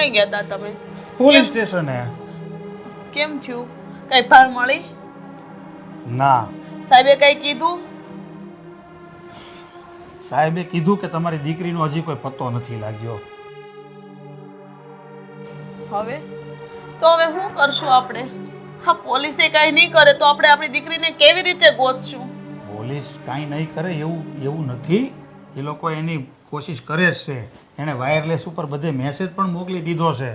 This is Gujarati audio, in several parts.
ક્યાં ગયા હતા તમે? પોલીસ સ્ટેશને. કેમ થયું? કઈ ભાળ મળી? ના, સાહેબે કઈ કીધું? સાહેબે કીધું કે તમારી દીકરીનો હજી કોઈ પત્તો નથી લાગ્યો. હવે શું કરશું આપણે? હા, પોલીસે કઈ નહીં કરે તો આપણે આપણી દીકરીને કેવી રીતે ગોતશું? પોલીસ કાંઈ નહીં કરે એવું નથી. એ લોકો એની કોશિશ કરે જ છે. એણે વાયરલેસ ઉપર બધે મેસેજ પણ મોકલી દીધો છે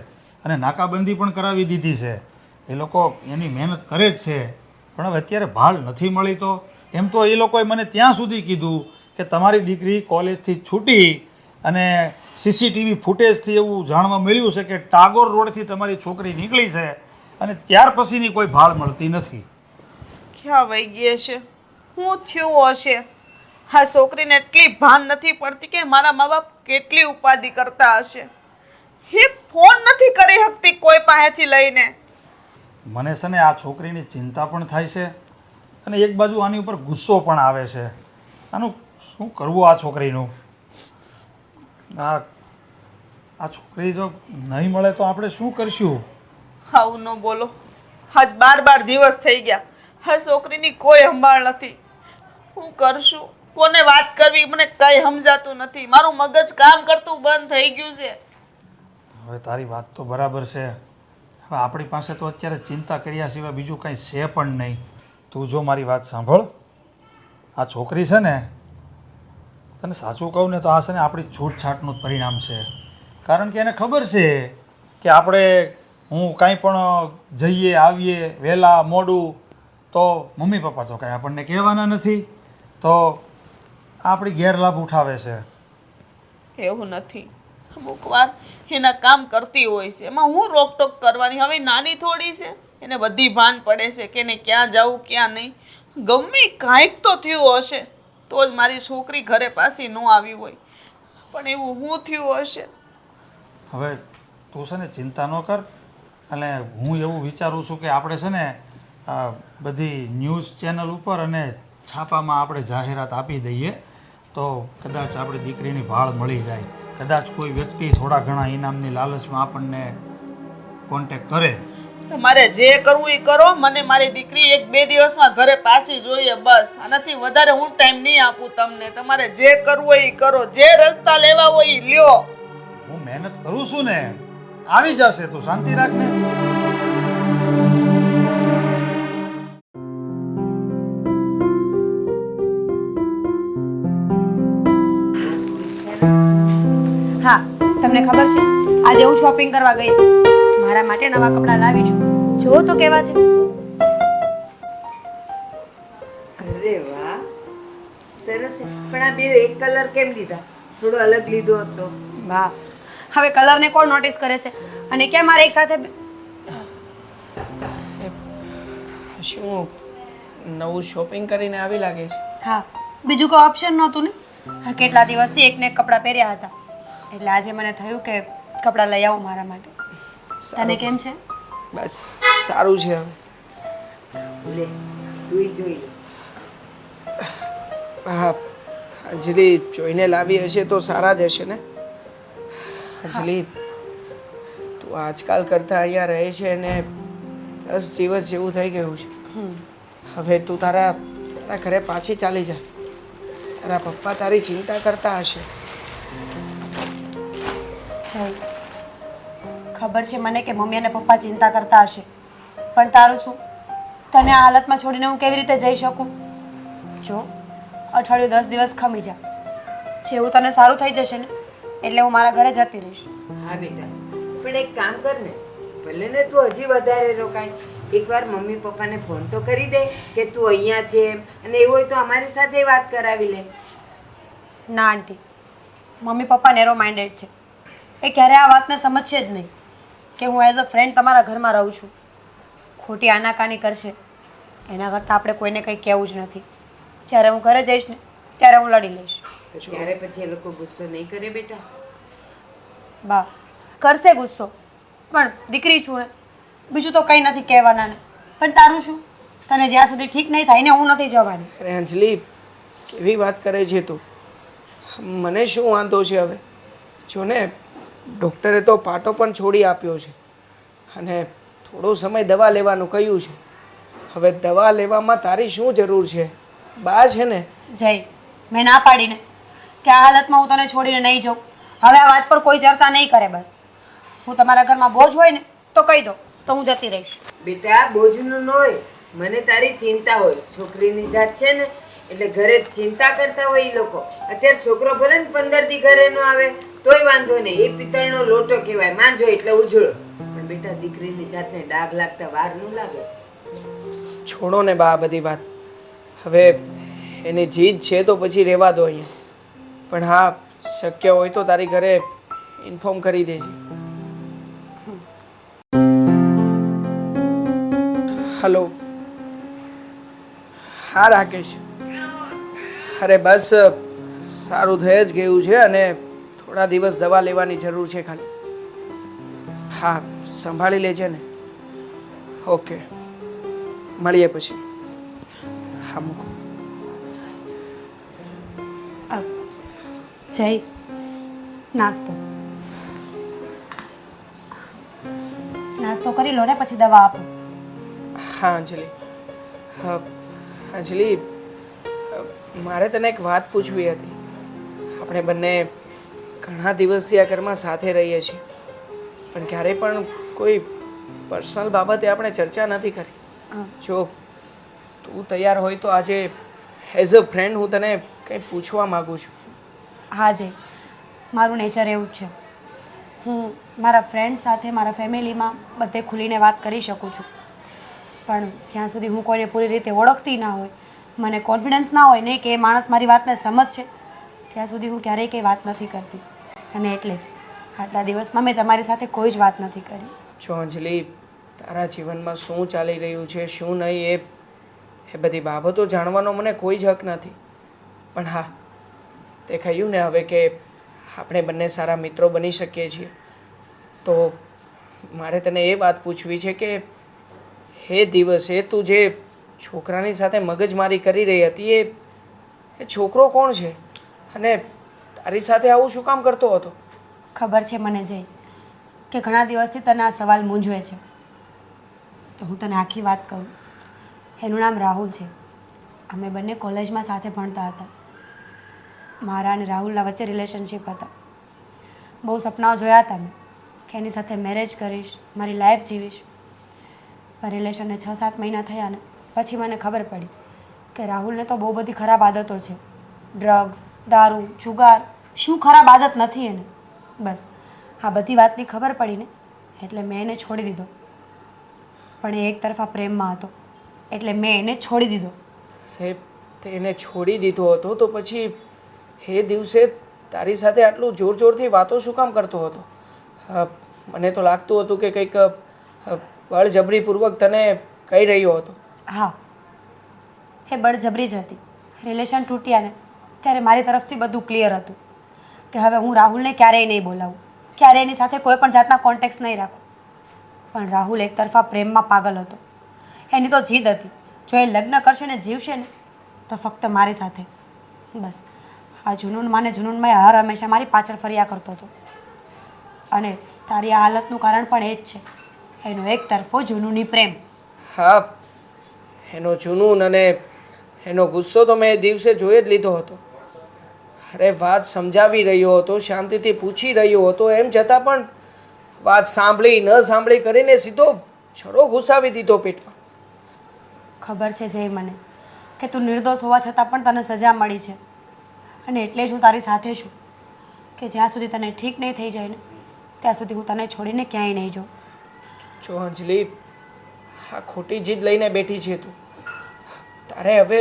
અને નાકાબંધી પણ કરાવી દીધી છે. એ લોકો એની મહેનત કરે જ છે, પણ હવે અત્યારે ભાળ નથી મળી. તો એમ તો એ લોકોએ મને ત્યાં સુધી કીધું કે તમારી દીકરી કોલેજથી છૂટી અને સીસીટીવી ફૂટેજથી એવું જાણવા મળ્યું છે કે ટાગોર રોડથી તમારી છોકરી નીકળી છે અને ત્યાર પછીની કોઈ ભાળ મળતી નથી. ક્યાં વહી ગઈ છે? શું થયું હશે? હા, છોકરીને એટલી ભાન નથી પડતી કે મારા મા બાપ કેટલી ઉપાધિ કરતા હશે. એ ફોન નથી કરી શકતી કોઈ પાસેથી લઈને. મને છે ને આ છોકરીની ચિંતા પણ થાય છે અને એક બાજુ આની ઉપર ગુસ્સો પણ આવે છે. આનું શું કરવું આ છોકરીનું? આ છોકરી જો નહીં મળે તો આપણે શું કરશું? આવું ન બોલો. આજ 12 દિવસ થઈ ગયા. હા, છોકરીની કોઈ સંભાળ નથી. શું કરશું? કોને વાત કરવી મને કઈ સમજાતું નથી. મારું મગજ કામ કરતું બંધ થઈ ગયું છે. હવે તારી વાત તો બરાબર છે. હવે આપણી પાસે તો અત્યારે ચિંતા કર્યા સિવાય બીજું કંઈ છે પણ નહીં. તું જો મારી વાત સાંભળ. આ છોકરી છે ને, તને સાચું કહું ને તો આ છે ને આપણી છૂટછાટનું જ પરિણામ છે. કારણ કે એને ખબર છે કે આપણે હું કાંઈ પણ જઈએ આવીએ વહેલા મોડું તો મમ્મી પપ્પા તો કાંઈ આપણને કહેવાના નથી, તો આપણી ગેરલાભ ઉઠાવે છે. એવું નથી. અમુક વાર એના કામ કરતી હોય છે, એમાં હું રોકટોક કરવાની? હવે નાની થોડી છે, એને બધી ભાન પડે છે કે એને ક્યાં જવું ક્યાં નહીં. ગમે કાંઈક તો થયું હશે તો જ મારી છોકરી ઘરે પાછી ન આવી હોય. પણ એવું શું થયું હશે? હવે તું છે ને ચિંતા ન કર. અને હું એવું વિચારું છું કે આપણે છે ને બધી ન્યૂઝ ચેનલ ઉપર અને છાપામાં આપણે જાહેરાત આપી દઈએ તો કદાચ આપણી દીકરીની ભાળ મળી જાય. કદાચ કોઈ વ્યક્તિ થોડા ઘણા ઇનામની લાલચમાં આપણને કોન્ટેક્ટ કરે. તમારે જે કરવું એ કરો. મને મારી દીકરી 1-2 દિવસમાં ઘરે પાછી જોઈએ, બસ. આનાથી વધારે હું ટાઈમ નહીં આપું તમને. તમારે જે કરવું હોય એ કરો, જે રસ્તા લેવા હોય એ લ્યો. હું મહેનત કરું છું ને, આવી જશે. તું શાંતિ રાખ ને. હા, તમને ખબર છે આજે હું શોપિંગ કરવા ગઈ હતી. મારા માટે નવા કપડાં લાવી છું. જો તો કેવા છે. અરે વાહ, સરસ છે. પણ આ બે એક કલર કેમ લીધા? થોડો અલગ લીધો હતો. વાહ, હવે કલરને કોણ નોટિસ કરે છે? અને કેમ મારે એક સાથે શું નવું શોપિંગ કરીને આવી લાગે છે? હા, બીજું કોઈ ઓપ્શન નહોતું ને. હા, કેટલા દિવસથી એકને એક કપડાં પહેર્યા હતા એટલે આજે મને થયું કે કપડાં લઈ આવું મારા માટે. તને કેમ છે? બસ સારું છે. હવે લે, તુંય જોઈ લે. હા, અંજલિ જોઈને લાવી હશે તો સારા જ હશે ને? અંજલિ, તું આજકાલ કરતાં અહીંયા રહે છે અને 10 દિવસ જેવું થઈ ગયું છે. હવે તું તારા ઘરે પાછી ચાલી જા. તારા પપ્પા તારી ચિંતા કરતા હશે. જય, ખબર છે મને કે મમ્મી અને પપ્પા ચિંતા કરતા હશે, પણ તારું શું? તને આ હાલતમાં છોડીને હું કેવી રીતે જઈ શકું? જો અઠવાડિયું 10 દિવસ ખમી જા. જેવું તને સારું થઈ જશે ને એટલે હું મારા ઘરે જતી રહીશ. હા બેટા, પણ એક કામ કર ને, ભલે ને તું હજી વધારે રોકાય, એકવાર મમ્મી પપ્પાને ફોન તો કરી દે કે તું અહીંયા છે અને એવું હોય તો અમારી સાથે વાત કરાવી લે. ના આંટી, મમ્મી પપ્પા નેરો માઇન્ડેડ છે. એ ક્યારે આ વાતને સમજશે જ નહીં કે હું એઝ અ ફ્રેન્ડ તમારા ઘરમાં રહું છું. ખોટી આનાકાની કરશે એના કરતાં આપણે કોઈને કંઈ કહેવું જ નથી. જ્યારે હું ઘરે જઈશ ને ત્યારે હું લડી લઈશ. તો ત્યારે પછી એ લોકો ગુસ્સો નહીં કરે બેટા? બા કરશે ગુસ્સો, પણ દીકરી છું ને, બીજું તો કંઈ નથી કહેવાના ને. પણ તારું શું? તને જ્યાં સુધી ઠીક નહીં થાય ને હું નથી જવાની. અરે અંજલિ, કેવી વાત કરે છે તું? મને શું વાંધો છે હવે? જો ને, ડૉક્ટરે તો પાટો પણ છોડી આપ્યો છે અને થોડો સમય દવા લેવાનું કહ્યું છે. હવે દવા લેવામાં તારી શું જરૂર છે? બા છે ને. જય મેં ના પાડીને કે આ હાલતમાં હું તને છોડીને નહીં જાઉં. હવે આ વાત પર કોઈ ચર્ચા નહીં કરે. બસ હું તમારા ઘરમાં બોજ હોય ને તો કહી દો, તો હું જતી રહીશ. બેટા બોજનું ન હોય, મને તારી ચિંતા હોય. છોકરીની જાત છે ને એટલે ઘરે ચિંતા કરતા હોય એ લોકો. અત્યારે છોકરો ભલે ને 15 દી ઘરે ન આવે તોય વાંધો નહીં, એ પિત્તળનો લોટો કહેવાય, માંજો એટલે ઉજળો. પણ બેટા દીકરીની જાતને ડાઘ લાગતા વાર ન લાગે. છોડો ને બા આ બધી વાત. હવે એની જીદ છે તો પછી રહેવા દો અહીંયા. પણ હા, શક્ય હોય તો તારી ઘરે ઇન્ફોર્મ કરી દેજે. હલો. હા રાકેશ. અરે બસ સારું થઈ જ ગયું છે અને થોડા દિવસ દવા લેવાની જરૂર છે ખાલી. હા, સંભાળી લેજે ને. ઓકે, મળીએ પછી. હા મૂકો. જય નાસ્તો નાસ્તો કરી લો ને પછી દવા આપો. હા અંજલિ. હા અંજલિ, મારે તને એક વાત પૂછવી હતી. આપણે બંને ઘણા દિવસથી આ ઘરમાં સાથે રહીએ છીએ પણ ક્યારેય પણ કોઈ પર્સનલ બાબતે આપણે ચર્ચા નથી કરી. જો તું તૈયાર હોય તો આજે એઝ અ ફ્રેન્ડ હું તને કંઈ પૂછવા માગું છું. હા જય, મારું નેચર એવું જ છે. હું મારા ફ્રેન્ડ સાથે મારા ફેમિલીમાં બધે ખુલીને વાત કરી શકું છું, પણ જ્યાં સુધી હું કોઈને પૂરી રીતે ઓળખતી ના હોય, મને કોન્ફિડન્સ ના હોય ને કે એ માણસ મારી વાતને સમજશે, ત્યાં સુધી હું ક્યારેય કંઈ વાત નથી કરતી. અને એટલે જ આટલા દિવસમાં મેં તમારી સાથે કોઈ જ વાત નથી કરી. જો અંજલિ, તારા જીવનમાં શું ચાલી રહ્યું છે શું નહીં એ બધી બાબતો જાણવાનો મને કોઈ જ હક નથી. પણ હા, તે કહ્યું ને હવે કે આપણે બંને સારા મિત્રો બની શકીએ છીએ, તો મારે તને એ વાત પૂછવી છે કે એ દિવસે તું જે છોકરાની સાથે મગજમારી કરી રહી હતી એ છોકરો કોણ છે અને તારી સાથે આવું શું કામ કરતો હતો? ખબર છે મને જય કે ઘણા દિવસથી તને આ સવાલ મૂંઝવે છે, તો હું તને આખી વાત કહું. એનું નામ રાહુલ છે. અમે બંને કોલેજમાં સાથે ભણતા હતા. મારા અને રાહુલના વચ્ચે રિલેશનશિપ હતા. બહુ સપનાઓ જોયા હતા મેં કે એની સાથે મેરેજ કરીશ, મારી લાઈફ જીવીશ. પણ રિલેશનને 6-7 મહિના થયા ને પછી મને ખબર પડી કે રાહુલને તો બહુ બધી ખરાબ આદતો છે. ડ્રગ્સ, દારૂ, જુગાર, શું ખરાબ આદત નથી એને. બસ આ બધી વાતની ખબર પડી ને એટલે મેં એને છોડી દીધો. પણ એ એક તરફા પ્રેમમાં હતો એટલે મેં એને છોડી દીધો. તે એને છોડી દીધો હતો તો પછી એ દિવસે તારી સાથે આટલું જોર જોરથી વાતો શું કામ કરતો હતો? મને તો લાગતું હતું કે કંઈક બળજબરીપૂર્વક તને કહી રહ્યો હતો. હા, એ બળજબરી જ હતી. રિલેશન તૂટ્યા ને ત્યારે મારી તરફથી બધું ક્લિયર હતું કે હવે હું રાહુલને ક્યારેય નહીં બોલાવું, ક્યારેય એની સાથે કોઈ પણ જાતના કોન્ટેક્ટ નહીં રાખું. પણ રાહુલ એક તરફા પ્રેમમાં પાગલ હતો. એની તો જીદ હતી, જો એ લગ્ન કરશે ને જીવશે ને તો ફક્ત મારી સાથે. બસ આ જુનૂનમાં ને જુનૂનમાં હર હંમેશા મારી પાછળ ફર્યા કરતો હતો. અને તારી આ હાલતનું કારણ પણ એ જ છે, એનો એક તરફો જુનૂની પ્રેમ. હા, એનો જુનૂન અને એનો ગુસ્સો તો મેં એ દિવસે જોઈ જ લીધો હતો. અરે વાત સમજાવી રહ્યો હતો, શાંતિથી પૂછી રહ્યો હતો, એમ છતાં પણ વાત સાંભળી ન સાંભળી કરીને સીધો છરો ઘુસાવી દીધો પેટમાં. ખબર છે જય મને કે તું નિર્દોષ હોવા છતાં પણ તને સજા મળી છે, અને એટલે જ હું તારી સાથે છું કે જ્યાં સુધી તને ઠીક નહીં થઈ જાય ને ત્યાં સુધી હું તને છોડીને ક્યાંય નહીં જાઉં. જો અંજલિ, આ ખોટી જીદ લઈને બેઠી છે તું. તારે હવે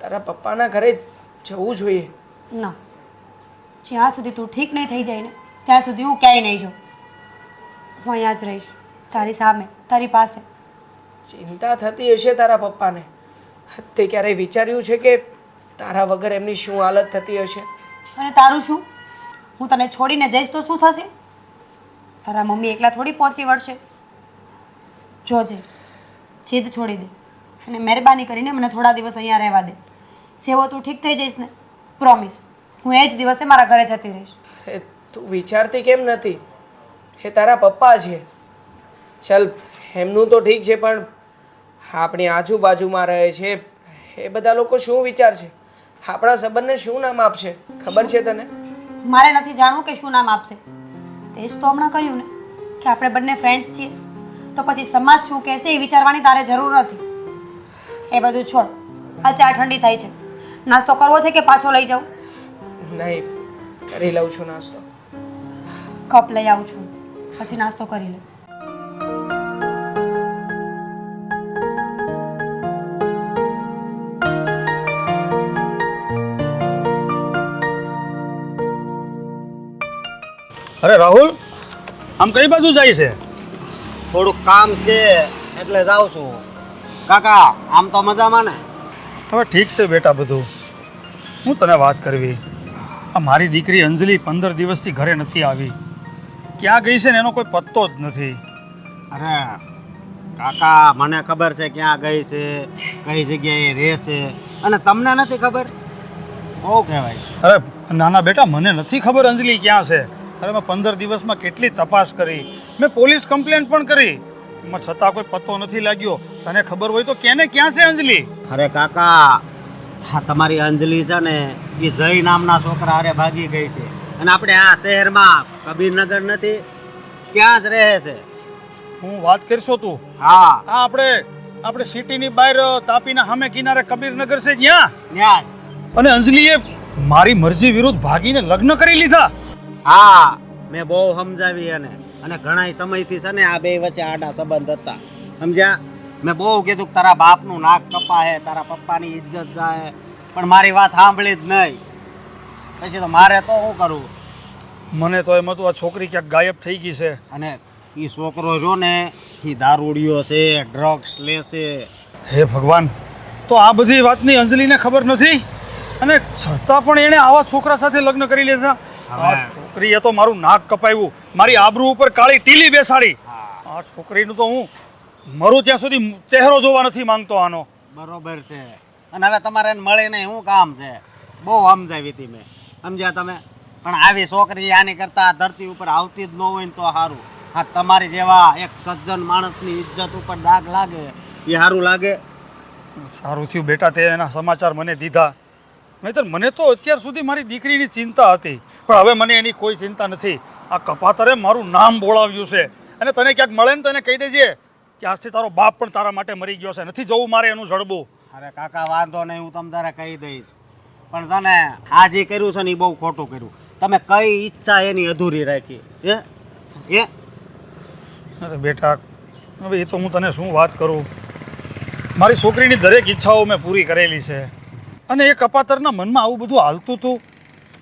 તારા પપ્પાના ઘરે જવું જોઈએ. ના, જ્યાં સુધી તું ઠીક નહીં થઈ જાય ને ત્યાં સુધી હું ક્યાંય નહીં જાઉં. હું અહીંયા જ રહીશ, તારી સામે, તારી પાસે. ચિંતા થતી હશે તારા પપ્પાને. તે ક્યારેય વિચાર્યું છે કે તારા વગર એમની શું હાલત થતી હશે? અને તારું શું? હું તને છોડીને જઈશ તો શું થશે? તારા મમ્મી એકલા થોડી પહોંચી વળશે. જોજે, જીદ છોડી દે અને મહેરબાની કરીને મને થોડા દિવસ અહીંયા રહેવા દે. જેવો તું ઠીક થઈ જઈશ ને પ્રોમિસ હું એ જ દિવસે મારા ઘરે જતી રહીશ. તું વિચારતી કેમ નથી? એ તારા પપ્પા છે. ચલ, એમનું તો ઠીક છે, પણ આપણી આજુબાજુમાં રહે છે એ બધા લોકો શું વિચારશે? આપણા સંબંધને શું નામ આપશે ખબર છે તને? મારે નથી જાણવું કે શું નામ આપશે. તે જ તો હમણાં કહ્યું ને કે આપણે બંને ફ્રેન્ડ્સ છીએ, તો પછી સમાજ શું કહેશે એ વિચારવાની તારે જરૂર નથી. એ બધું છોડ. આ ચા ઠંડી થાય છે. નાસ્તો કરવો છે કે પાછો લઈ જાઉં? નહીં, કરી લઉં છું નાસ્તો. કપ લઈ આવું છું, પછી નાસ્તો કરી લે. અરે રાહુલ, આમ કઈ બાજુ જાય છે? થોડુંક કામ છે એટલે જાઉં છું. કાકા આમ તો મજામાં ને? હવે ઠીક છે બેટા બધું. હું તને વાત કરવી, આ મારી દીકરી અંજલિ 15 દિવસથી ઘરે નથી આવી. ક્યાં ગઈ છે ને એનો કોઈ પત્તો જ નથી. અરે કાકા, મને ખબર છે ક્યાં ગઈ છે, કઈ જગ્યાએ રહે છે, અને તમને નથી ખબર? બહુ કહેવાય. અરે નાના બેટા, મને નથી ખબર અંજલિ ક્યાં છે. અરે મેં 15 દિવસમાં કેટલી તપાસ કરી, મેં પોલીસ કમ્પ્લેન્ટ પણ કરી, એમાં છતાં કોઈ પત્તો નથી લાગ્યો. તને ખબર હોય તો કેને ક્યાં છે અંજલિ? અરે કાકા, હા તમારી અંજલિ છે ને એ જય નામના છોકરા હારે ભાગી ગઈ છે, અને આપણે આ શહેરમાં કબીરનગર નથી ત્યાં જ રહે છે. હું વાત કરશો તું? હા આ આપણે સિટીની બહાર તાપીના સામે કિનારે કબીરનગર છે ત્યાં. ત્યાં જ. અને અંજલિએ મારી મરજી વિરુદ્ધ ભાગીને લગ્ન કરી લીધા. હા, મેં બહુ સમજાવી અને ઘણા સમયથી છે ને આ બે વચ્ચે આડા સંબંધ હતા, સમજ્યા? મેં બહુ કીધું કે તારા બાપનું નાક કપાહે, તારા પપ્પાની ઇજ્જત જાય, પણ મારી વાત સાંભળી જ નહીં. પછી તો મારે તો શું કરવું? મને તો એમ હતું આ છોકરી ક્યાંક ગાયબ થઈ ગઈ છે. અને એ છોકરો જો ને એ દારૂડિયો છે, ડ્રગ્સ લે છે. હે ભગવાન, તો આ બધી વાતની અંજલિને ખબર નથી, અને છતાં પણ એણે આવા છોકરા સાથે લગ્ન કરી લીધા. આ છોકરીએ તો મારું નાક કપાવ્યું, મારી આબરૂ ઉપર કાળી ટીલી બેસાડી. આ છોકરીનું તો હું મરું ત્યાં સુધી ચહેરો જોવા નથી માંગતો આનો. બરોબર છે. અને હવે તમારે એને મળીને શું કામ છે? બહુ સમજાવી હતી મેં, સમજ્યા તમે? પણ આવી છોકરી આની કરતા આ ધરતી ઉપર આવતી જ ન હોય ને તો સારું. હા, તમારી જેવા એક સજ્જન માણસની ઇજ્જત ઉપર દાગ લાગે એ સારું લાગે? સારું થયું બેટા તે એના સમાચાર મને દીધા, નહીંતર મને તો અત્યાર સુધી મારી દીકરીની ચિંતા હતી, પણ હવે મને એની કોઈ ચિંતા નથી. આ કપાતરે મારું નામ બોલાવ્યું છે, અને તને ક્યાંક મળે ને તને કહી દેજે કે આજથી તારો બાપ પણ તારા માટે મરી ગયો છે, નથી જવું મારે એનું જડબું. અરે કાકા વાંધો નહીં, હું તમ તારે કહી દઈશ, પણ તને આ જે કર્યું છે ને એ બહુ ખોટું કર્યું. તમે કઈ ઈચ્છા એની અધૂરી રાખી એ? અરે બેટા, હવે એ તો હું તને શું વાત કરું. મારી છોકરીની દરેક ઈચ્છાઓ મેં પૂરી કરેલી છે, અને એ કપાતરના મનમાં આવું બધું હાલતું હતું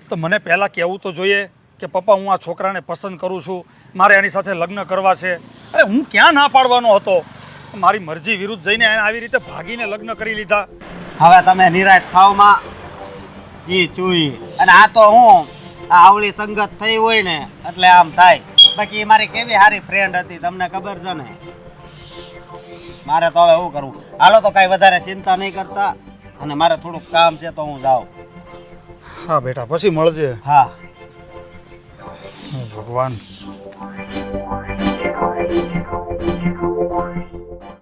તો મને પહેલાં કહેવું તો જોઈએ કે પપ્પા હું આ છોકરાને પસંદ કરું છું, મારે એની સાથે લગ્ન કરવા છે. અરે હું ક્યાં ના પાડવાનો હતો? મારી મરજી વિરુદ્ધ જઈને એને આવી રીતે ભાગીને લગ્ન કરી લીધા. હવે તમે નિરાશ થાવમાં જી ચૂઈ. અને આ તો હું આ આવળી સંગત થઈ હોય ને એટલે આમ થાય. બાકી મારી કેવી સારી ફ્રેન્ડ હતી તમને ખબર છે ને. મારે તો હવે શું કરવું? હાલો તો કાંઈ વધારે ચિંતા નહીં કરતા, અને મારે થોડુંક કામ છે તો હું જાઉં. હા બેટા, પછી મળજે. હા ભગવાન,